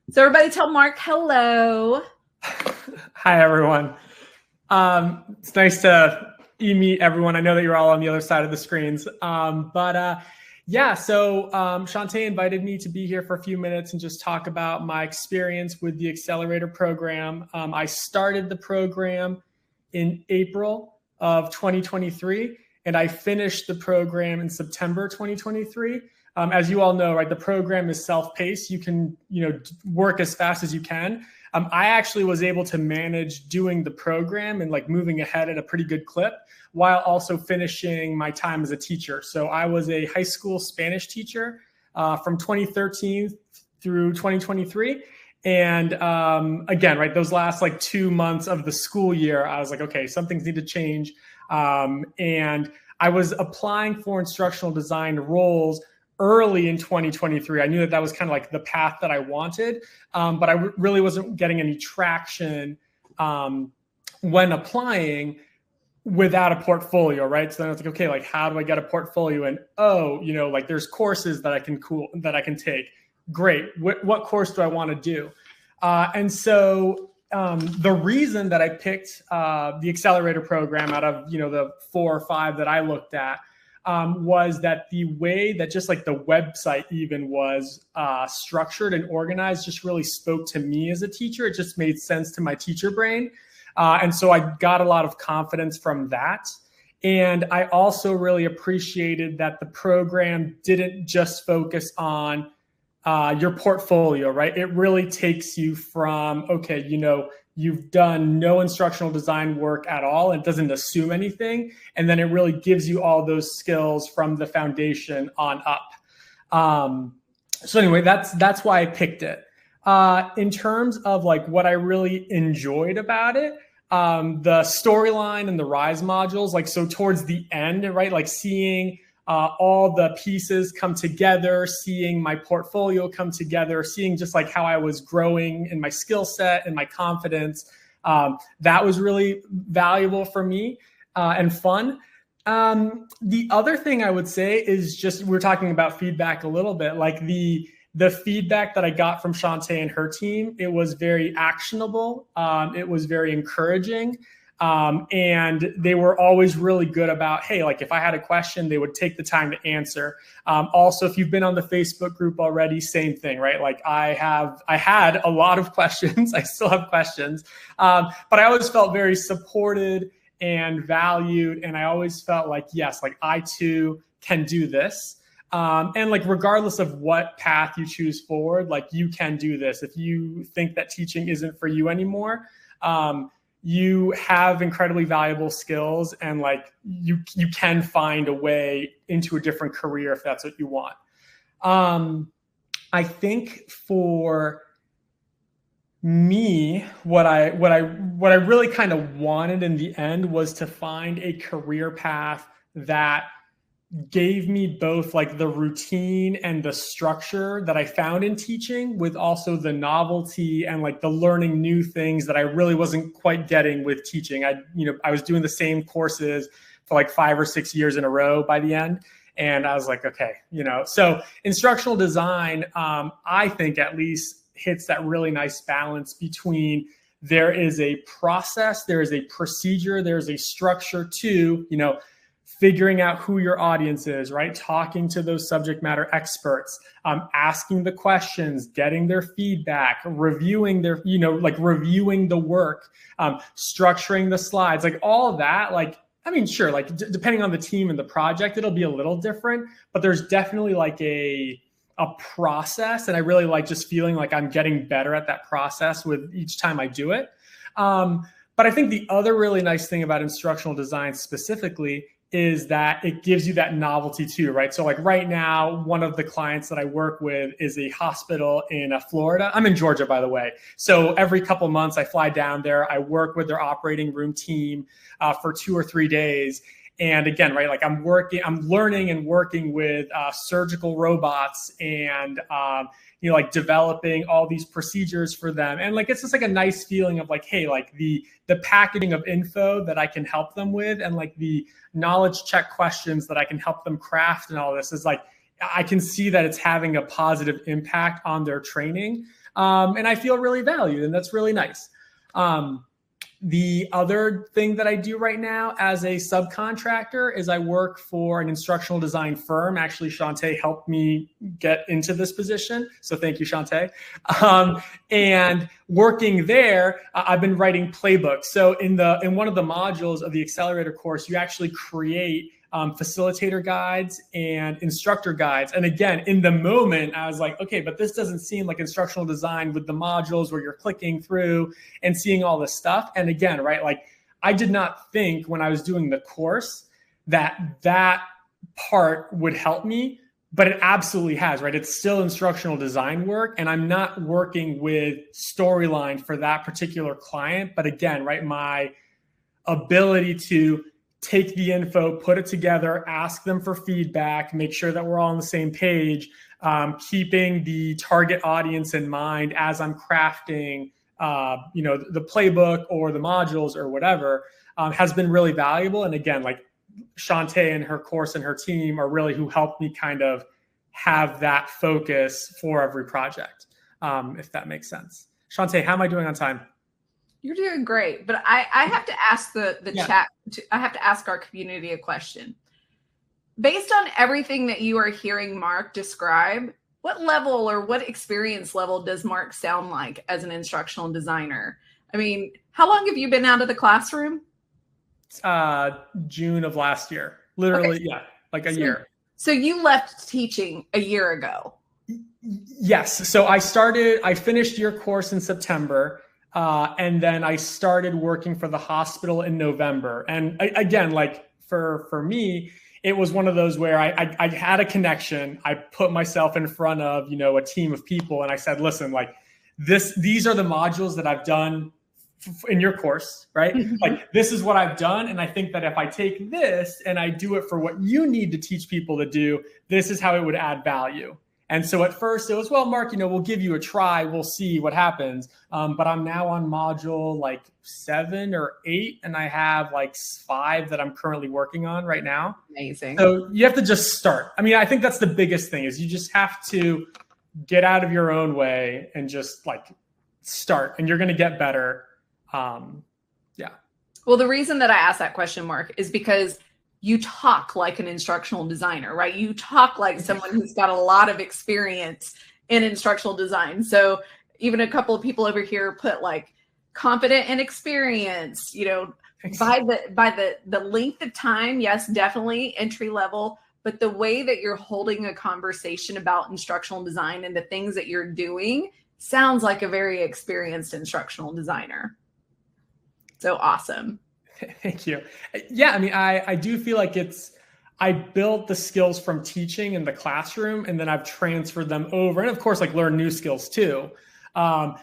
So everybody tell Marc hello. Hi, everyone. It's nice to meet everyone. I know that you're all on the other side of the screens. Shawntay invited me to be here for a few minutes and just talk about my experience with the Accelerator Program. I started the program in April of 2023, and I finished the program in September 2023. As you all know, right, the program is self-paced. You can, work as fast as you can. I actually was able to manage doing the program and like moving ahead at a pretty good clip while also finishing my time as a teacher. So I was a high school Spanish teacher from 2013 through 2023. And again, right, those last like 2 months of the school year, I was like, okay, some things need to change. And I was applying for instructional design roles early in 2023. I knew that was kind of like the path that I wanted, but I really wasn't getting any traction when applying without a portfolio, right? So then I was like, okay, like how do I get a portfolio? And like there's courses that I can take. Great. What course do I want to do? The reason that I picked the Accelerator Program out of the 4 or 5 that I looked at was that the way that just like the website even was structured and organized just really spoke to me as a teacher. It just made sense to my teacher brain. And so I got a lot of confidence from that. And I also really appreciated that the program didn't just focus on your portfolio, right? It really takes you from, okay, you've done no instructional design work at all. It doesn't assume anything. And then it really gives you all those skills from the foundation on up. So anyway, that's why I picked it. In terms of like what I really enjoyed about it, the storyline and the Rise modules, like, so towards the end, right? Like seeing all the pieces come together, seeing my portfolio come together, seeing just like how I was growing in my skill set and my confidence. That was really valuable for me and fun. The other thing I would say is just, we're talking about feedback a little bit, like the feedback that I got from Shawntay and her team, it was very actionable. It was very encouraging. And they were always really good about, hey, like if I had a question, they would take the time to answer. Also, if you've been on the Facebook group already, same thing, right? Like I had a lot of questions. I still have questions, but I always felt very supported and valued. And I always felt like, yes, like I too can do this. And like, regardless of what path you choose forward, like you can do this. If you think that teaching isn't for you anymore, you have incredibly valuable skills, and like you can find a way into a different career if that's what you want. I think for me, what I really kind of wanted in the end was to find a career path that gave me both like the routine and the structure that I found in teaching, with also the novelty and like the learning new things that I really wasn't quite getting with teaching. I was doing the same courses for like 5 or 6 years in a row by the end. And I was like, okay, so instructional design, I think at least hits that really nice balance between there is a process, there is a procedure, there's a structure to, figuring out who your audience is, right? Talking to those subject matter experts, asking the questions, getting their feedback, reviewing their, reviewing the work, structuring the slides, like all of that. Like, I mean, sure, like depending on the team and the project, it'll be a little different, but there's definitely like a process. And I really like just feeling like I'm getting better at that process with each time I do it. But I think the other really nice thing about instructional design specifically is that it gives you that novelty too, right? So like right now, one of the clients that I work with is a hospital in Florida. I'm in Georgia, by the way. So every couple months I fly down there. I work with their operating room team for 2 or 3 days. And again, right, like I'm learning and working with surgical robots and, like developing all these procedures for them. And like, it's just like a nice feeling of like, hey, like the packaging of info that I can help them with, and like the knowledge check questions that I can help them craft and all this is like, I can see that it's having a positive impact on their training. And I feel really valued, and that's really nice. The other thing that I do right now as a subcontractor is I work for an instructional design firm. Actually, Shawntay helped me get into this position. So thank you, Shawntay. And working there, I've been writing playbooks. So in one of the modules of the Accelerator course, you actually create facilitator guides and instructor guides. And again, in the moment, I was like, okay, but this doesn't seem like instructional design with the modules where you're clicking through and seeing all this stuff. And again, right, like I did not think when I was doing the course that part would help me, but it absolutely has, right? It's still instructional design work, and I'm not working with storyline for that particular client. But again, right, my ability to take the info, put it together, ask them for feedback, make sure that we're all on the same page, keeping the target audience in mind as I'm crafting, the playbook or the modules or whatever, has been really valuable. And again, like Shawntay and her course and her team are really who helped me kind of have that focus for every project, if that makes sense. Shawntay, how am I doing on time? You're doing great, but I have to ask the chat. I have to ask our community a question. Based on everything that you are hearing Marc describe, what level or what experience level does Marc sound like as an instructional designer? I mean, how long have you been out of the classroom? June of last year. Literally, okay. Yeah, like a year. So you left teaching a year ago. Yes. So I finished your course in September. And then I started working for the hospital in November. And again, like for me, it was one of those where I had a connection. I put myself in front of, a team of people. And I said, listen, like these are the modules that I've done in your course, right? Mm-hmm. Like this is what I've done. And I think that if I take this and I do it for what you need to teach people to do, this is how it would add value. And so at first it was, well, Marc, we'll give you a try. We'll see what happens. But I'm now on module like 7 or 8, and I have like 5 that I'm currently working on right now. Amazing. So you have to just start. I mean, I think that's the biggest thing is you just have to get out of your own way and just like start, and you're going to get better. Yeah. Well, the reason that I asked that question, Marc, is because you talk like an instructional designer, right? You talk like someone who's got a lot of experience in instructional design. So even a couple of people over here put like confident and experience, by the length of time. Yes, definitely entry level, but the way that you're holding a conversation about instructional design and the things that you're doing sounds like a very experienced instructional designer. So awesome. Thank you. Yeah, I mean, I do feel like I built the skills from teaching in the classroom, and then I've transferred them over, and of course, like learn new skills too. But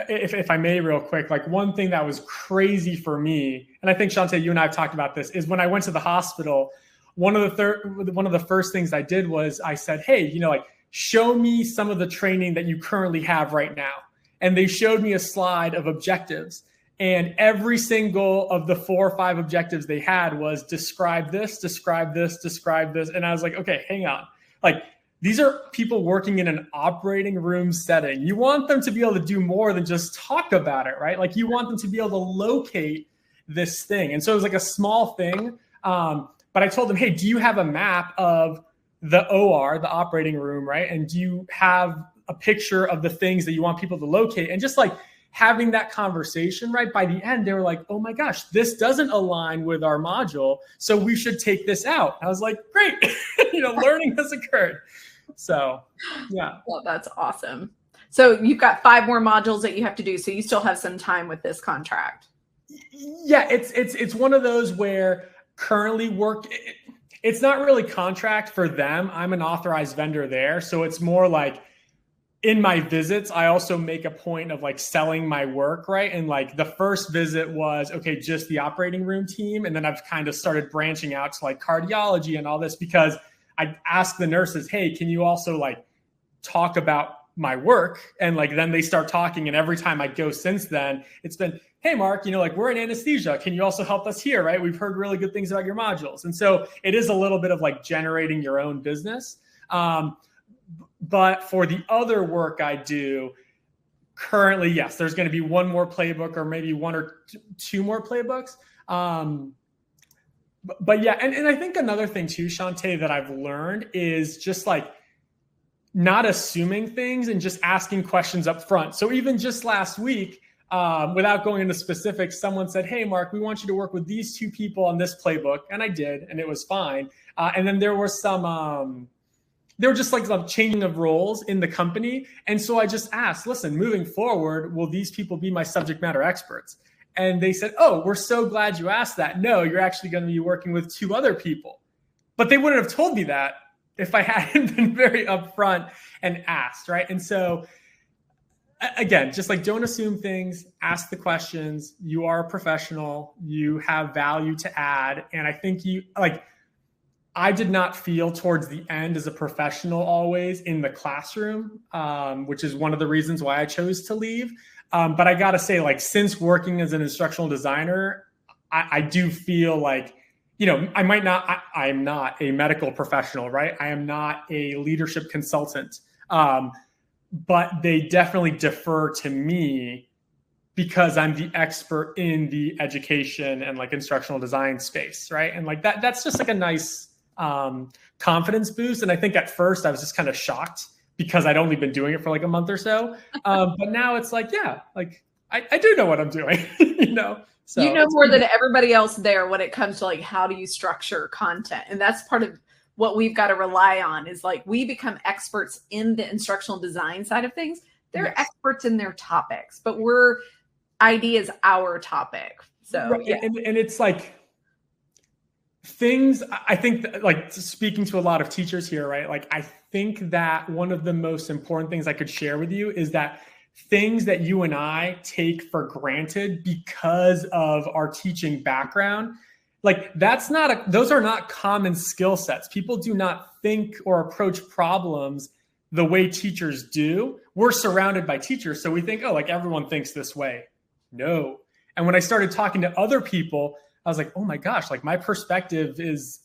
if I may, real quick, like one thing that was crazy for me, and I think Shawntay, you and I have talked about this, is when I went to the hospital. One of the first things I did was I said, hey, like show me some of the training that you currently have right now, and they showed me a slide of objectives. And every single of the 4 or 5 objectives they had was describe this, describe this, describe this. And I was like, okay, hang on. Like these are people working in an operating room setting. You want them to be able to do more than just talk about it, right? Like you want them to be able to locate this thing. And so it was like a small thing. But I told them, hey, do you have a map of the OR, the operating room, right? And do you have a picture of the things that you want people to locate? And just like having that conversation, right? By the end, they were like, oh my gosh, this doesn't align with our module, so we should take this out. I was like, great, learning has occurred. So, yeah. Well, that's awesome. So you've got 5 more modules that you have to do. So you still have some time with this contract. Yeah, it's one of those where currently it's not really contract for them. I'm an authorized vendor there. So it's more like, in my visits, I also make a point of like selling my work, right? And like the first visit was, okay, just the operating room team. And then I've kind of started branching out to like cardiology and all this, because I ask the nurses, hey, can you also like talk about my work? And like, then they start talking. And every time I go since then, it's been, hey, Marc, like we're in anesthesia. Can you also help us here, right? We've heard really good things about your modules. And so it is a little bit of like generating your own business. But for the other work I do, Currently, yes, there's going to be one more playbook or maybe one or two more playbooks. But yeah, and I think another thing too, Shawntay, that I've learned is just like not assuming things and just asking questions up front. So even just last week, without going into specifics, someone said, "Hey, Mark, we want you to work with these two people on this playbook," and I did, and it was fine. And then there was some. There were just like some changing of roles in the company. And so I just asked, listen, moving forward, will these people be my subject matter experts? And they said, oh, we're so glad you asked that. No, you're actually going to be working with two other people. But they wouldn't have told me that if I hadn't been very upfront and asked, right? And so again, just like don't assume things, ask the questions. You are a professional. You have value to add. And I think I did not feel towards the end as a professional always in the classroom, which is one of the reasons why I chose to leave. But I got to say, like, since working as an instructional designer, I do feel like, I'm not a medical professional, right? I am not a leadership consultant. But they definitely defer to me because I'm the expert in the education and like instructional design space, right? And like that's just like a nice confidence boost. And I think at first I was just kind of shocked because I'd only been doing it for like a month or so. But now it's like, yeah, like I do know what I'm doing, So you know more than everybody else there when it comes to like, how do you structure content? And that's part of what we've got to rely on is like, we become experts in the instructional design side of things. They're experts in their topics, but ID is our topic. So, right. Yeah. And it's like, things, I think, like speaking to a lot of teachers here, right? Like, I think that one of the most important things I could share with you is that things that you and I take for granted because of our teaching background, like those are not common skill sets. People do not think or approach problems the way teachers do. We're surrounded by teachers, so we think, oh, like everyone thinks this way. No. And when I started talking to other people, I was like, oh my gosh, like my perspective is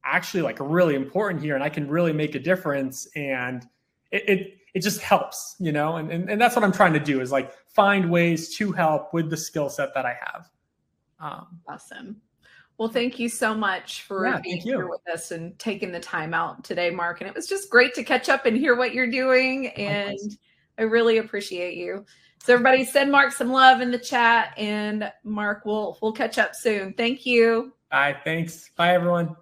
actually like really important here and I can really make a difference. And it just helps, and that's what I'm trying to do is like find ways to help with the skill set that I have. Awesome. Well, thank you so much for being here with us and taking the time out today, Mark. And it was just great to catch up and hear what you're doing. And I really appreciate you. So everybody send Mark some love in the chat, and Mark, we'll catch up soon. Thank you. Bye. Thanks. Bye, everyone.